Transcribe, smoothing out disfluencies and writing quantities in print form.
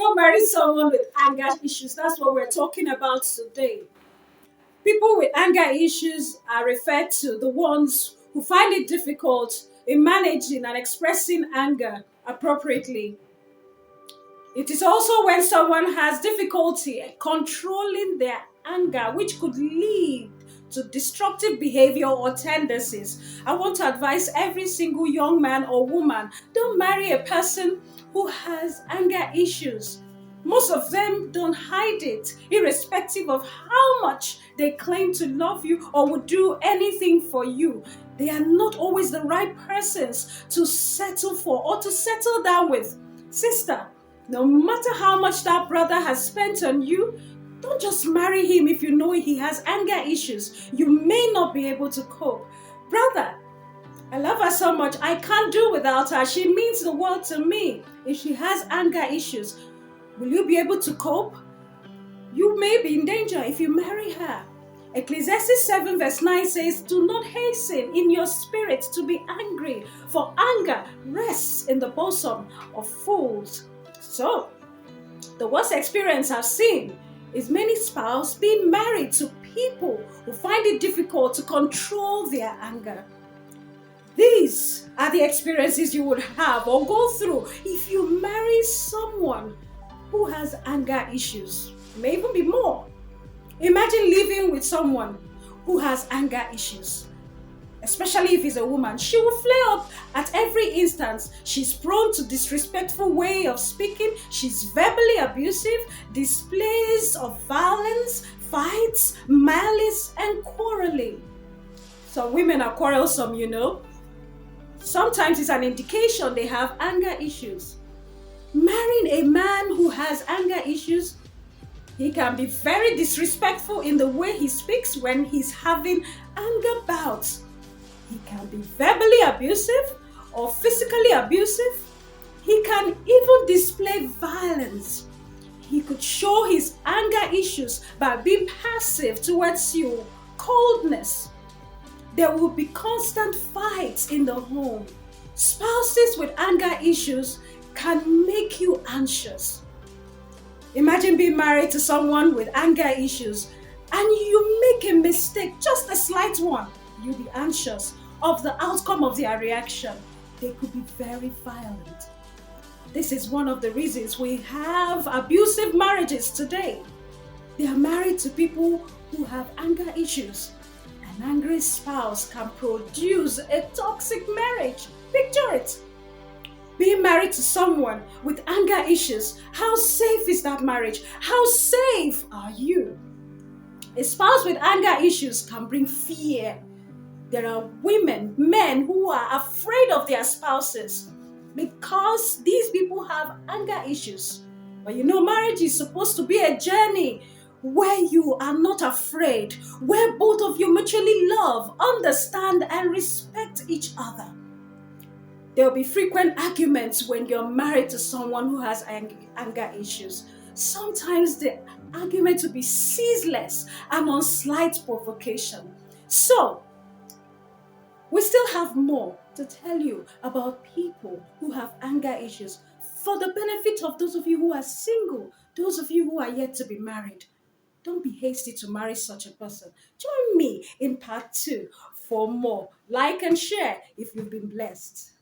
Don't marry someone with anger issues. That's what we're talking about today. People with anger issues are referred to the ones who find it difficult in managing and expressing anger appropriately. It is also when someone has difficulty controlling their anger, which could lead to destructive behavior or tendencies. I want to advise every single young man or woman, don't marry a person who has anger issues. Most of them don't hide it, irrespective of how much they claim to love you or would do anything for you. They are not always the right persons to settle for or to settle down with. Sister, no matter how much that brother has spent on you, don't just marry him if you know he has anger issues. You may not be able to cope. Brother, I love her so much. I can't do without her. She means the world to me. If she has anger issues, will you be able to cope? You may be in danger if you marry her. Ecclesiastes 7 verse 9 says, do not hasten in your spirit to be angry, for anger rests in the bosom of fools. So, the worst experience I've seen is many spouses being married to people who find it difficult to control their anger. These are the experiences you would have or go through if you marry someone who has anger issues. It may even be more. Imagine living with someone who has anger issues, especially if it's a woman. She will flare up at every instance. She's prone to disrespectful way of speaking. She's verbally abusive, displays of violence, fights, malice, and quarreling. Some women are quarrelsome, you know. Sometimes it's an indication they have anger issues. Marrying a man who has anger issues, he can be very disrespectful in the way he speaks when he's having anger bouts. He can be verbally abusive or physically abusive. He can even display violence. He could show his anger issues by being passive towards you, coldness. There will be constant fights in the home. Spouses with anger issues can make you anxious. Imagine being married to someone with anger issues and you make a mistake, just a slight one. You'll be anxious of the outcome of their reaction. They could be very violent. This is one of the reasons we have abusive marriages today. They are married to people who have anger issues. An angry spouse can produce a toxic marriage. Picture it. Being married to someone with anger issues, how safe is that marriage? How safe are you? A spouse with anger issues can bring fear. There are women, men who are afraid of their spouses because these people have anger issues. But you know, marriage is supposed to be a journey where you are not afraid, where both of you mutually love, understand, and respect each other. There will be frequent arguments when you're married to someone who has anger issues. Sometimes the argument will be ceaseless and on slight provocation. So, we still have more to tell you about people who have anger issues for the benefit of those of you who are single, those of you who are yet to be married. Don't be hasty to marry such a person. Join me in part 2 for more. Like and share if you've been blessed.